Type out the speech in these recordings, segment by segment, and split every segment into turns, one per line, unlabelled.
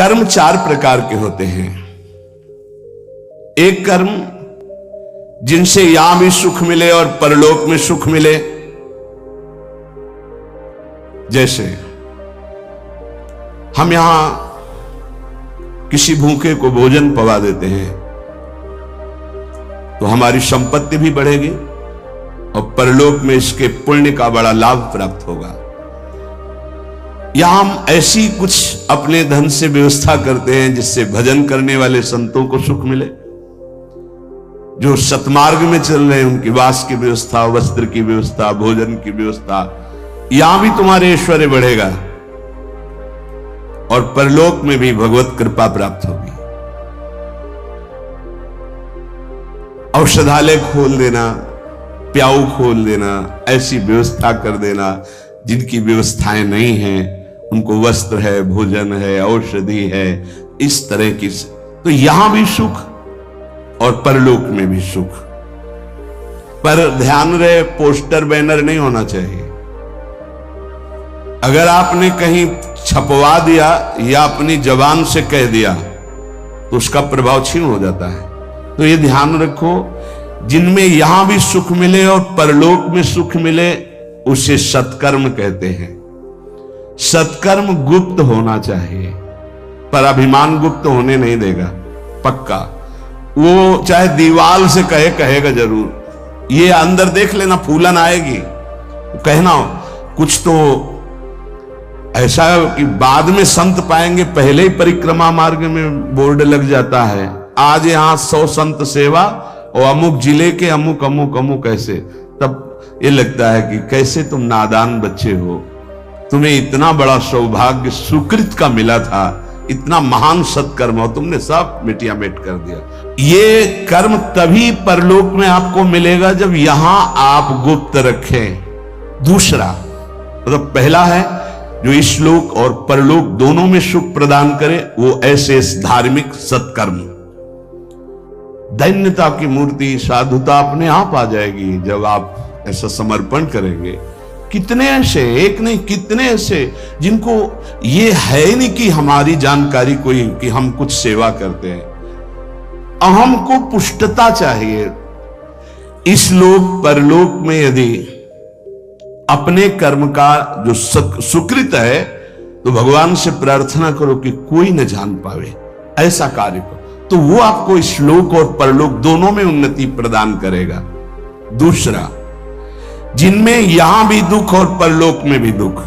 कर्म चार प्रकार के होते हैं। एक कर्म जिनसे यहां भी सुख मिले और परलोक में सुख मिले, जैसे हम यहां किसी भूखे को भोजन पवा देते हैं तो हमारी संपत्ति भी बढ़ेगी और परलोक में इसके पुण्य का बड़ा लाभ प्राप्त होगा। या हम ऐसी कुछ अपने धन से व्यवस्था करते हैं जिससे भजन करने वाले संतों को सुख मिले, जो सतमार्ग में चल रहे हैं उनकी वास की व्यवस्था, वस्त्र की व्यवस्था, भोजन की व्यवस्था, यहां भी तुम्हारे ऐश्वर्य बढ़ेगा और परलोक में भी भगवत कृपा प्राप्त होगी। औषधालय खोल देना, प्याऊ खोल देना, ऐसी व्यवस्था कर देना जिनकी व्यवस्थाएं नहीं हैं, उनको वस्त्र है, भोजन है, औषधि है, इस तरह की, तो यहां भी सुख और परलोक में भी सुख। पर ध्यान रहे, पोस्टर बैनर नहीं होना चाहिए। अगर आपने कहीं छपवा दिया या अपनी जबान से कह दिया तो उसका प्रभाव क्षीण हो जाता है। तो ये ध्यान रखो, जिनमें यहां भी सुख मिले और परलोक में सुख मिले उसे सत्कर्म कहते हैं। सत्कर्म गुप्त होना चाहिए, पर अभिमान गुप्त होने नहीं देगा, पक्का। वो चाहे दीवाल से कहेगा जरूर। ये अंदर देख लेना, फूलन आएगी, कहना कुछ तो ऐसा कि बाद में संत पाएंगे, पहले ही परिक्रमा मार्ग में बोर्ड लग जाता है, आज यहां 100 संत सेवा और अमुक जिले के अमुक अमुक अमुक ऐसे। तब ये लगता है कि कैसे तुम नादान बच्चे हो, तुम्हें इतना बड़ा सौभाग्य सुकृत का मिला था, इतना महान सत्कर्म हो, तुमने सब मिटिया मेट कर दिया। ये कर्म तभी परलोक में आपको मिलेगा जब यहां आप गुप्त रखें। दूसरा मतलब पहला है जो इस लोक और परलोक दोनों में सुख प्रदान करे, वो ऐसे धार्मिक सत्कर्म। दैन्यता की मूर्ति, साधुता अपने आप आ जाएगी जब आप ऐसा समर्पण करेंगे। कितने ऐसे, एक नहीं कितने ऐसे जिनको ये है नहीं कि हमारी जानकारी कोई, कि हम कुछ सेवा करते हैं। अहम को पुष्टता चाहिए। इस लोक परलोक में यदि अपने कर्म का जो सुकृत है तो भगवान से प्रार्थना करो कि कोई न जान पावे, ऐसा कार्य करो, तो वो आपको इस लोक और परलोक दोनों में उन्नति प्रदान करेगा। दूसरा, जिनमें यहां भी दुख और परलोक में भी दुख।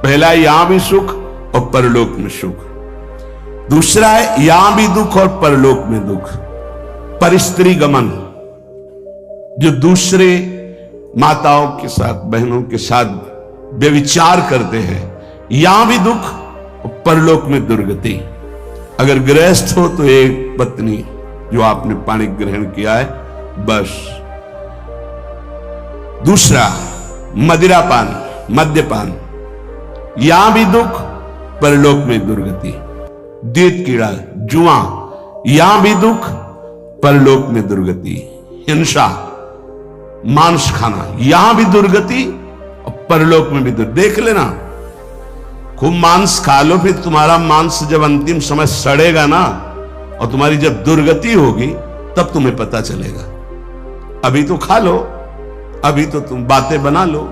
पहला यहां भी सुख और परलोक में सुख। दूसरा है यहां भी दुख और परलोक में दुख। परिस्त्री गमन, जो दूसरे माताओं के साथ, बहनों के साथ व्यभिचार करते हैं, यहां भी दुख और परलोक में दुर्गति। अगर गृहस्थ हो तो एक पत्नी जो आपने पानी ग्रहण किया है, बस। दूसरा मदिरापान, मद्यपान, यहां भी दुख, परलोक में दुर्गति। द्वैत कीड़ा, जुआ, यहां भी दुख, परलोक में दुर्गति। हिंसा, मांस खाना, यहां भी दुर्गति और परलोक में भी दुर्गति। देख लेना, खूब मांस खा लो, फिर तुम्हारा मांस जब अंतिम समय सड़ेगा ना और तुम्हारी जब दुर्गति होगी तब तुम्हें पता चलेगा। अभी तो खा लो, अभी तो तुम बातें बना लो,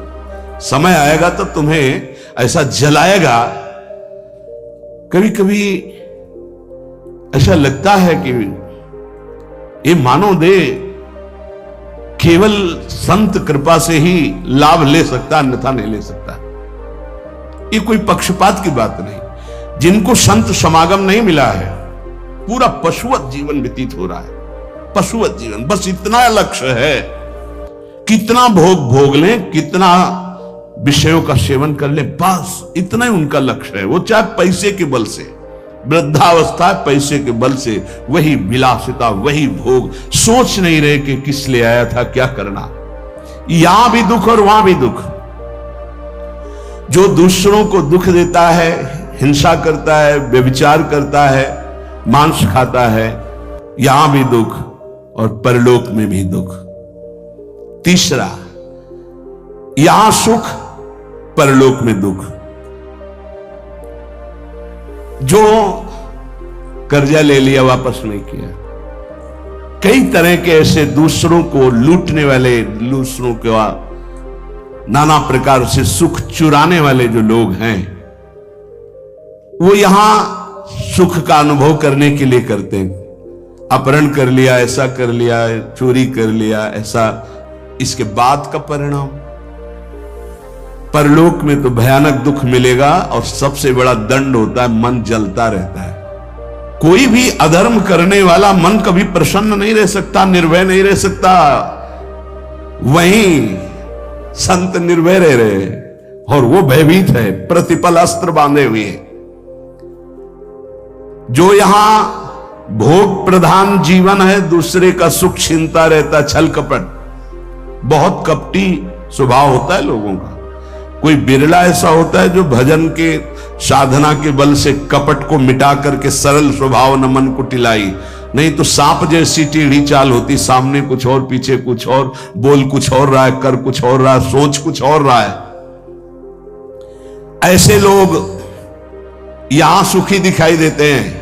समय आएगा तो तुम्हें ऐसा जलाएगा। कभी कभी ऐसा लगता है कि ये मानव देह केवल संत कृपा से ही लाभ ले सकता, अन्यथा नहीं ले सकता। ये कोई पक्षपात की बात नहीं। जिनको संत समागम नहीं मिला है, पूरा पशुवत जीवन व्यतीत हो रहा है, पशुवत जीवन। बस इतना लक्ष्य है, कितना भोग भोग लें, कितना विषयों का सेवन कर लें, बस इतना ही उनका लक्ष्य है। वो चाहे पैसे के बल से, वृद्धावस्था पैसे के बल से, वही विलासिता, वही भोग, सोच नहीं रहे कि किस लिए आया था, क्या करना। यहां भी दुख और वहां भी दुख। जो दूसरों को दुख देता है, हिंसा करता है, व्यभिचार करता है, मांस खाता है, यहां भी दुख और परलोक में भी दुख। तीसरा, यहां सुख, परलोक में दुख। जो कर्जा ले लिया, वापस नहीं किया। कई तरह के ऐसे दूसरों को लूटने वाले, दूसरों के नाना प्रकार से सुख चुराने वाले जो लोग हैं, वो यहां सुख का अनुभव करने के लिए करते हैं। अपहरण कर लिया, ऐसा कर लिया, चोरी कर लिया, ऐसा। इसके बाद का परिणाम परलोक में तो भयानक दुख मिलेगा, और सबसे बड़ा दंड होता है, मन जलता रहता है। कोई भी अधर्म करने वाला मन कभी प्रसन्न नहीं रह सकता, निर्भय नहीं रह सकता। वहीं संत निर्भय रह रहे हैं और वो भयभीत है, प्रतिपल अस्त्र बांधे हुए। जो यहां भोग प्रधान जीवन है, दूसरे का सुख छीनता रहता, छल कपट, बहुत कपटी स्वभाव होता है लोगों का। कोई बिरला ऐसा होता है जो भजन के साधना के बल से कपट को मिटा करके सरल स्वभाव न मन को टिलाई, नहीं तो सांप जैसी टेढ़ी चाल होती, सामने कुछ और, पीछे कुछ और, बोल कुछ और रहा है, कर कुछ और रहा है, सोच कुछ और रहा है। ऐसे लोग यहां सुखी दिखाई देते हैं।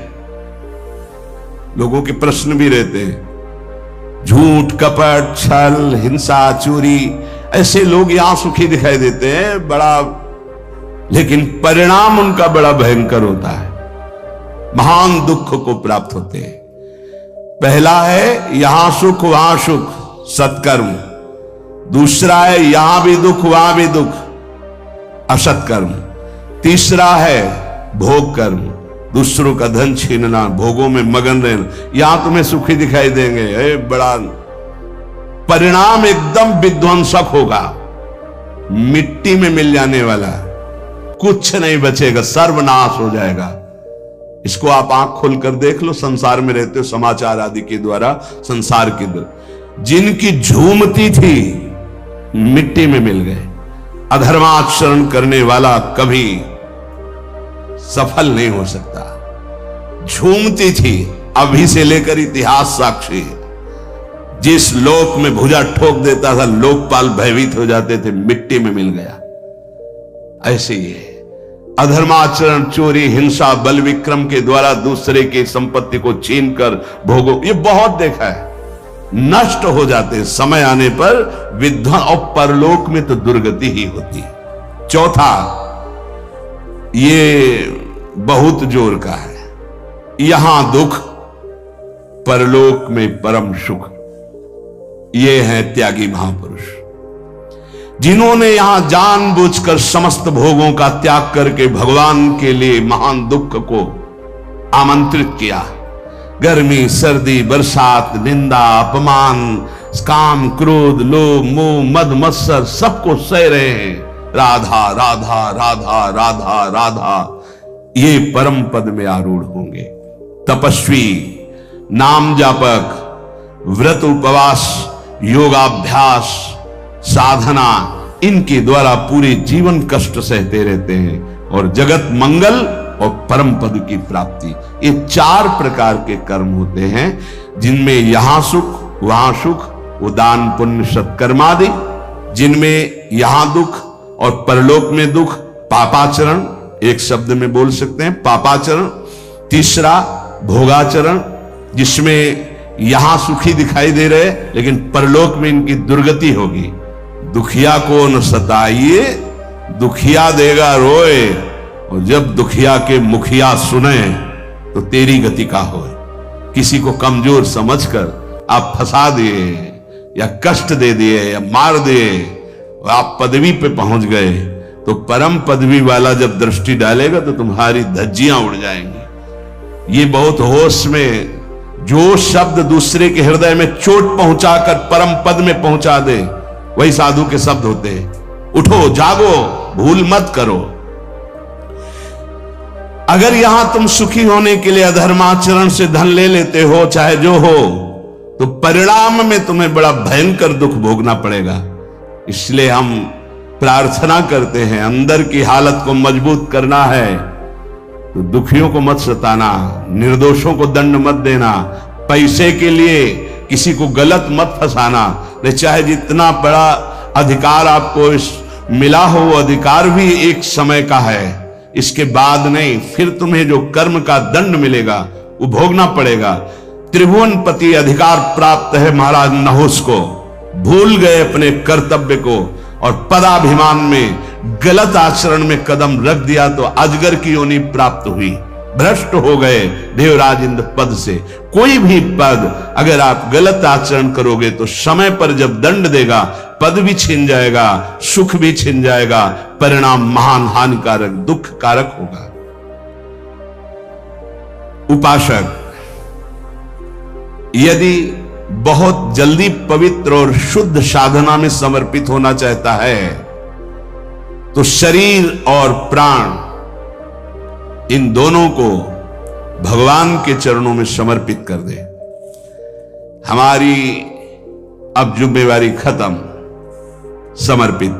लोगों के प्रश्न भी रहते हैं, झूठ, कपट, छल, हिंसा, चोरी, ऐसे लोग यहां सुखी दिखाई देते हैं बड़ा, लेकिन परिणाम उनका बड़ा भयंकर होता है, महान दुख को प्राप्त होते हैं। पहला है यहां सुख वहां सुख, सत्कर्म। दूसरा है यहां भी दुख वहां भी दुख, असत्कर्म। तीसरा है भोग कर्म, दूसरों का धन छीनना, भोगों में मगन रहना। यहां तुम्हें सुखी दिखाई देंगे, बड़ा परिणाम एकदम विध्वंसक होगा, मिट्टी में मिल जाने वाला, कुछ नहीं बचेगा, सर्वनाश हो जाएगा। इसको आप आंख खोलकर देख लो, संसार में रहते हो, समाचार आदि के द्वारा संसार के द्वारा, जिनकी झूमती थी मिट्टी में मिल गए। अधर्माचरण करने वाला कभी सफल नहीं हो सकता। झूमती थी, अभी से लेकर इतिहास साक्षी है। जिस लोक में भुजा ठोक देता था, लोकपाल भयभीत हो जाते थे, मिट्टी में मिल गया। ऐसे ही है अधर्माचरण, चोरी, हिंसा, बल विक्रम के द्वारा दूसरे की संपत्ति को छीनकर भोगो, ये बहुत देखा है, नष्ट हो जाते। समय आने पर विध्वंस, और परलोक में तो दुर्गति ही होती है। चौथा, ये बहुत जोर का है, यहां दुख, परलोक में परम सुख। ये है त्यागी महापुरुष, जिन्होंने यहां जानबूझकर समस्त भोगों का त्याग करके भगवान के लिए महान दुख को आमंत्रित किया। गर्मी, सर्दी, बरसात, निंदा, अपमान, काम, क्रोध, लोभ, मोह, मद, मत्सर, सबको सह रहे हैं। राधा राधा राधा राधा राधा, ये परम पद में आरूढ़ होंगे। तपस्वी, नाम जापक, व्रत उपवास, योगाभ्यास, साधना, इनके द्वारा पूरे जीवन कष्ट सहते रहते हैं और जगत मंगल और परम पद की प्राप्ति। ये चार प्रकार के कर्म होते हैं, जिनमें यहां सुख वहां सुख, वो दान पुण्य सत्कर्मादि, जिनमें यहां दुख और परलोक में दुख, पापाचरण, एक शब्द में बोल सकते हैं पापाचरण। तीसरा भोगाचरण, जिसमें यहां सुखी दिखाई दे रहे लेकिन परलोक में इनकी दुर्गति होगी। दुखिया को न सताइए, दुखिया देगा रोए, और जब दुखिया के मुखिया सुने तो तेरी गति का होए। किसी को कमजोर समझकर आप फंसा दिए या कष्ट दे दिए या मार दिए और आप पदवी पे पहुंच गए, तो परम पदवी वाला जब दृष्टि डालेगा तो तुम्हारी धज्जियां उड़ जाएंगी। ये बहुत होश में, जो शब्द दूसरे के हृदय में चोट पहुंचाकर परम पद में पहुंचा दे, वही साधु के शब्द होते हैं। उठो, जागो, भूल मत करो। अगर यहां तुम सुखी होने के लिए अधर्माचरण से धन ले लेते हो, चाहे जो हो, तो परिणाम में तुम्हें बड़ा भयंकर दुख भोगना पड़ेगा। इसलिए हम प्रार्थना करते हैं, अंदर की हालत को मजबूत करना है तो दुखियों को मत सताना, निर्दोषों को दंड मत देना, पैसे के लिए किसी को गलत मत फंसाना। नहीं, चाहे जितना बड़ा अधिकार आपको मिला हो, वो अधिकार भी एक समय का है, इसके बाद नहीं। फिर तुम्हें जो कर्म का दंड मिलेगा वो भोगना पड़ेगा। त्रिभुवनपति अधिकार प्राप्त है महाराज नहुस को, भूल गए अपने कर्तव्य को और पदाभिमान में गलत आचरण में कदम रख दिया तो अजगर की योनि प्राप्त हुई, भ्रष्ट हो गए देवराज इंद्र पद से। कोई भी पद अगर आप गलत आचरण करोगे तो समय पर जब दंड देगा, पद भी छिन जाएगा, सुख भी छिन जाएगा, परिणाम महान हानिकारक दुख कारक होगा। उपासक यदि बहुत जल्दी पवित्र और शुद्ध साधना में समर्पित होना चाहता है तो शरीर और प्राण इन दोनों को भगवान के चरणों में समर्पित कर दे। हमारी अब जिम्मेवारी खत्म, समर्पित।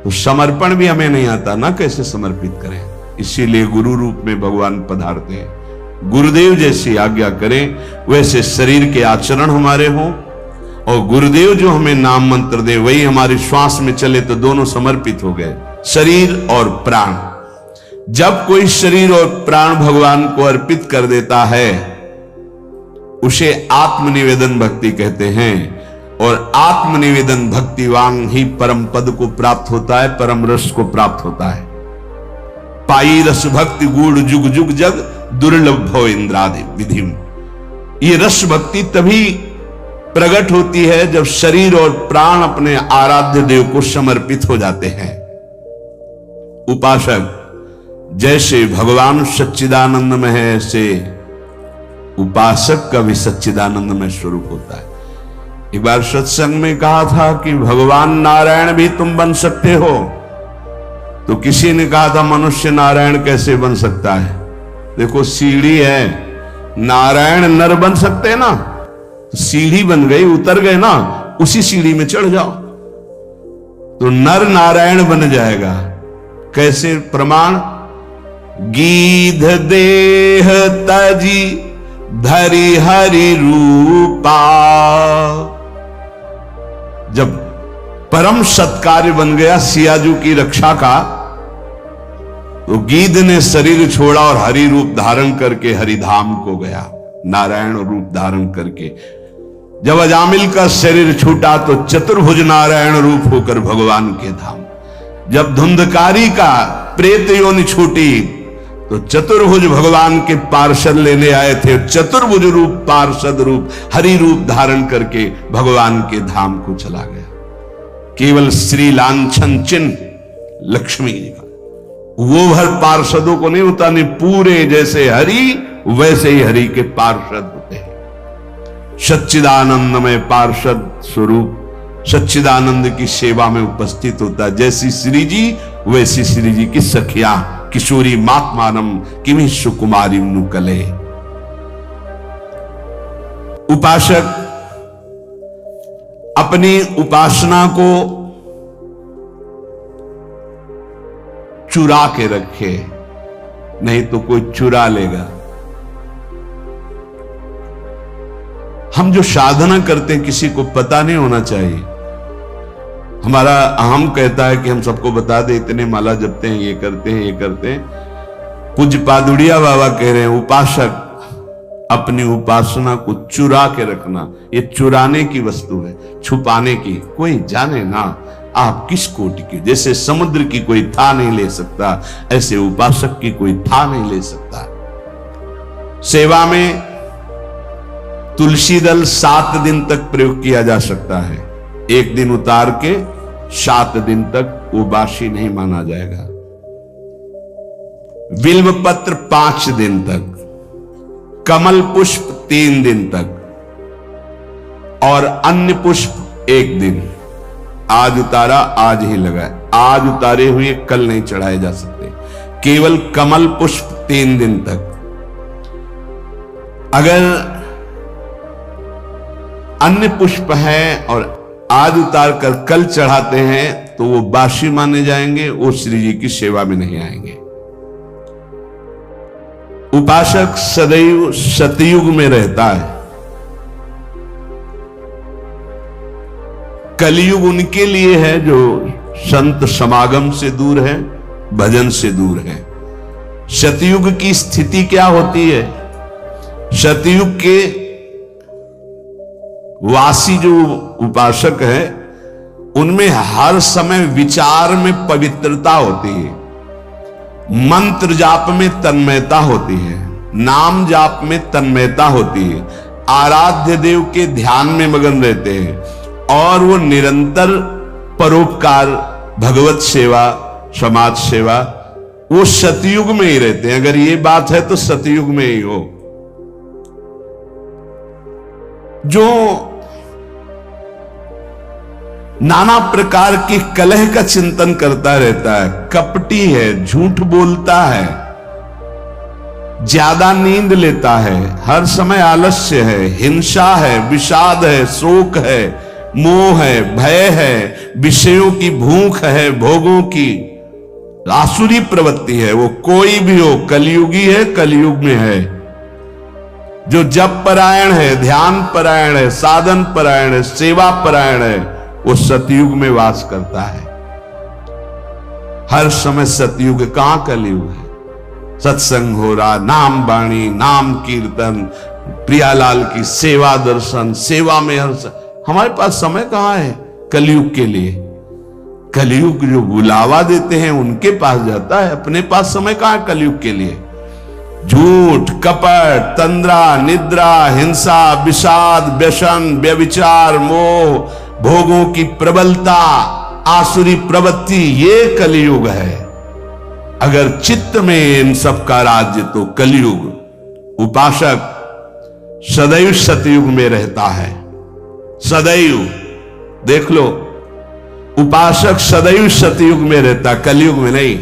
तो समर्पण भी हमें नहीं आता ना, कैसे समर्पित करें। इसीलिए गुरु रूप में भगवान पधारते हैं। गुरुदेव जैसी आज्ञा करें वैसे शरीर के आचरण हमारे हों और गुरुदेव जो हमें नाम मंत्र दे वही हमारी श्वास में चले, तो दोनों समर्पित हो गए, शरीर और प्राण। जब कोई शरीर और प्राण भगवान को अर्पित कर देता है उसे आत्मनिवेदन भक्ति कहते हैं और आत्मनिवेदन भक्तिवान ही परम पद को प्राप्त होता है, परम रस को प्राप्त होता है। पाई रस भक्ति गूढ़ जुग जुग जग दुर्लभ भव इंद्रादि विधि। ये रस भक्ति तभी प्रकट होती है जब शरीर और प्राण अपने आराध्य देव को समर्पित हो जाते हैं। उपासक जैसे भगवान सच्चिदानंद में है ऐसे उपासक का भी सच्चिदानंद में स्वरूप होता है। एक बार सत्संग में कहा था कि भगवान नारायण भी तुम बन सकते हो, तो किसी ने कहा था मनुष्य नारायण कैसे बन सकता है। देखो सीढ़ी है, नारायण नर बन सकते हैं ना, तो सीढ़ी बन गई, उतर गए ना, उसी सीढ़ी में चढ़ जाओ तो नर नारायण बन जाएगा। कैसे प्रमाण? गीध देह तजी धरि हरि रूपा। जब परम सत्कार्य बन गया सियाजू की रक्षा का, तो गीध ने शरीर छोड़ा और हरि रूप धारण करके हरिधाम को गया, नारायण रूप धारण करके। जब अजामिल का शरीर छूटा तो चतुर्भुज नारायण रूप होकर भगवान के धाम। जब धुंधकारी का प्रेत योनि छूटी तो चतुर्भुज भगवान के पार्षद लेने आए थे, चतुर्भुज रूप पार्षद रूप हरि रूप धारण करके भगवान के धाम को चला गया। केवल श्री लांछन चिन्ह लक्ष्मी जी का, वो भर पार्षदों को नहीं होता, नहीं पूरे जैसे हरि वैसे ही हरि के पार्षद होते हैं। सच्चिदानंद में पार्षद स्वरूप सच्चिदानंद की सेवा में उपस्थित होता है। जैसी श्री जी वैसी श्री जी की सखिया किशोरी मातमानम किमि सुकुमारी नुकले। उपासक अपनी उपासना को चुरा के रखे, नहीं तो कोई चुरा लेगा। हम जो साधना करते हैं किसी को पता नहीं होना चाहिए। हमारा अहम कहता है कि हम सबको बता दे, इतने माला जपते हैं, ये करते हैं, ये करते हैं। पूज्य पादुड़िया बाबा कह रहे हैं उपासक अपनी उपासना को चुरा के रखना। ये चुराने की वस्तु है, छुपाने की। कोई जाने ना आप किस कोटि के। जैसे समुद्र की कोई था नहीं ले सकता, ऐसे उपासक की कोई था नहीं ले सकता। सेवा में तुलसी दल 7 दिन तक प्रयोग किया जा सकता है। एक दिन उतार के 7 दिन तक वो बासी नहीं माना जाएगा। बिल्व पत्र 5 दिन तक, कमल पुष्प 3 दिन तक और अन्य पुष्प 1 दिन। आज उतारा आज ही लगाए, आज उतारे हुए कल नहीं चढ़ाए जा सकते। केवल कमल पुष्प 3 दिन तक। अगर अन्य पुष्प है और आज उतार कर कल चढ़ाते हैं तो वो बासी माने जाएंगे, वो श्री जी की सेवा में नहीं आएंगे। उपासक सदैव सतयुग में रहता है। कलयुग उनके लिए है जो संत समागम से दूर है, भजन से दूर है। सतयुग की स्थिति क्या होती है? सतयुग के वासी जो उपासक है, उनमें हर समय विचार में पवित्रता होती है, मंत्र जाप में तन्मयता होती है, नाम जाप में तन्मयता होती है, आराध्य देव के ध्यान में मगन रहते हैं और वो निरंतर परोपकार, भगवत सेवा, समाज सेवा, वो सतयुग में ही रहते हैं। अगर ये बात है तो सतयुग में ही हो। जो नाना प्रकार की कलह का चिंतन करता रहता है, कपटी है, झूठ बोलता है, ज्यादा नींद लेता है, हर समय आलस्य है, हिंसा है, विषाद है, शोक है, मोह है, भय है, विषयों की भूख है, भोगों की आसुरी प्रवृत्ति है, वो कोई भी हो, कलयुगी है, कलयुग में है। जो जप परायण है, ध्यान परायण है, साधन परायण है, सेवा परायण है, वो सतयुग में वास करता है। हर समय सतयुग, कहां कलयुग है? सत्संग हो रहा, नाम वाणी, नाम कीर्तन, प्रियालाल की सेवा दर्शन, सेवा में हमारे पास समय कहां है कलयुग के लिए? कलयुग जो बुलावा देते हैं उनके पास जाता है, अपने पास समय कहां है कलयुग के लिए? झूठ, कपट, तंद्रा, निद्रा, हिंसा, विषाद, व्यसन, व्यभिचार, मोह, भोगों की प्रबलता, आसुरी प्रवृत्ति, ये कलयुग है। अगर चित्त में इन सब का राज्य तो कलयुग। उपासक सदैव सतयुग में रहता है, सदैव। देख लो, उपासक सदैव सतयुग में रहता, कलयुग में नहीं।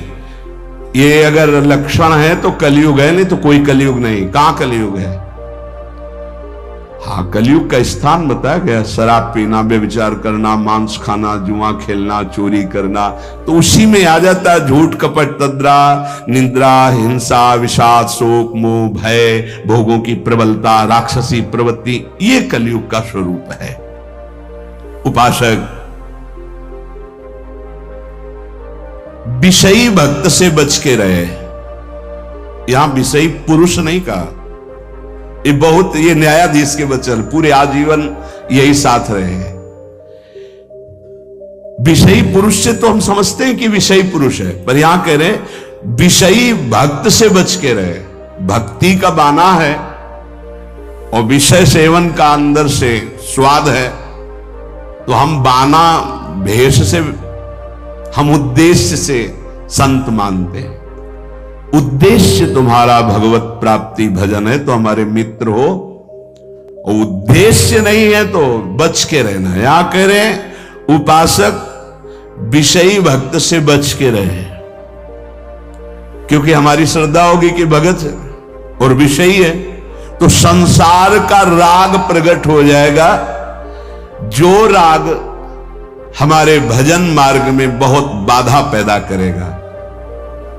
ये अगर लक्षण है तो कलयुग है, नहीं तो कोई कलयुग नहीं। कहां कलयुग है? हाँ, कलयुग का स्थान बताया गया, शराब पीना, व्यभिचार करना, मांस खाना, जुआ खेलना, चोरी करना, तो उसी में आ जाता है झूठ, कपट, तंद्रा, निंद्रा, हिंसा, विषाद, शोक, मोह, भय, भोगों की प्रबलता, राक्षसी प्रवृत्ति, ये कलयुग का स्वरूप है। उपासक विषयी भक्त से बच के रहे। यहां विषयी पुरुष नहीं कहा, ये न्यायाधीश के वचन, पूरे आजीवन यही साथ रहे हैं। विषयी पुरुष से तो हम समझते हैं कि विषयी पुरुष है, पर यहां कह रहे विषयी भक्त से बच के रहे। भक्ति का बाना है और विषय सेवन का अंदर से स्वाद है, तो हम बाना भेष से, हम उद्देश्य से संत मानते हैं। उद्देश्य तुम्हारा भगवत प्राप्ति भजन है तो हमारे मित्र हो, और उद्देश्य नहीं है तो बच के रहना। यहां कह रहे हैं उपासक विषयी भक्त से बच के रहे, क्योंकि हमारी श्रद्धा होगी कि भगत है और विषयी है तो संसार का राग प्रकट हो जाएगा, जो राग हमारे भजन मार्ग में बहुत बाधा पैदा करेगा।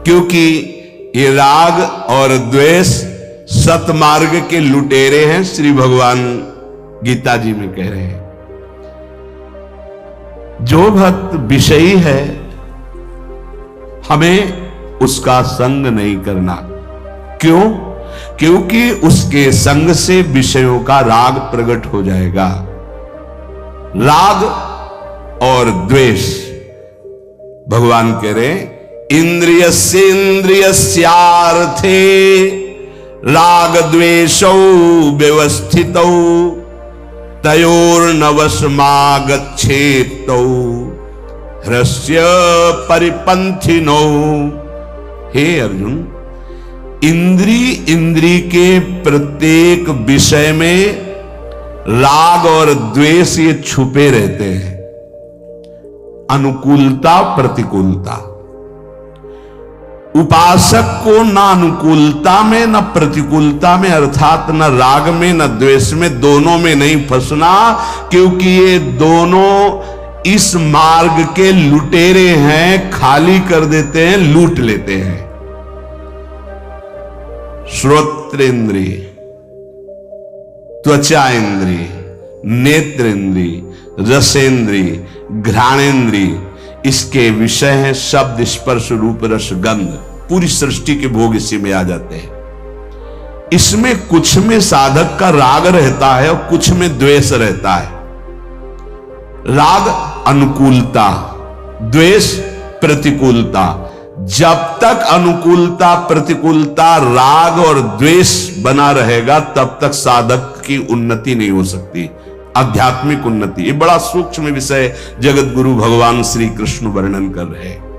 क्योंकि ये राग और द्वेष सतमार्ग के लुटेरे हैं, श्री भगवान गीता जी में कह रहे हैं। जो भक्त विषयी है, हमें उसका संग नहीं करना। क्यों? क्योंकि उसके संग से विषयों का राग प्रकट हो जाएगा। राग और द्वेष, भगवान कह रहे इंद्रियस्यार्थे राग द्वेषौ व्यवस्थितौ तयोर्नवशमागच्छेतौ ह्रस्य परिपंथिनौ। हे अर्जुन, इंद्री के प्रत्येक विषय में राग और द्वेष ये छुपे रहते हैं। अनुकूलता, प्रतिकूलता। उपासक को ना अनुकूलता में न प्रतिकूलता में, अर्थात न राग में न द्वेष में, दोनों में नहीं फंसना, क्योंकि ये दोनों इस मार्ग के लुटेरे हैं, खाली कर देते हैं, लूट लेते हैं। श्रोत्रेंद्रिय, त्वचा इंद्रिय, नेत्र इंद्रिय, रसेंद्रिय, घ्राणेन्द्रिय, इसके विषय हैं शब्द, स्पर्श, रूप, रस, गंध। पूरी सृष्टि के भोग इसी में आ जाते हैं। इसमें कुछ में साधक का राग रहता है और कुछ में द्वेष रहता है। राग अनुकूलता, द्वेष प्रतिकूलता। जब तक अनुकूलता प्रतिकूलता राग और द्वेष बना रहेगा तब तक साधक की उन्नति नहीं हो सकती, आध्यात्मिक उन्नति। ये बड़ा सूक्ष्म विषय जगत गुरु भगवान श्री कृष्ण वर्णन कर रहे हैं।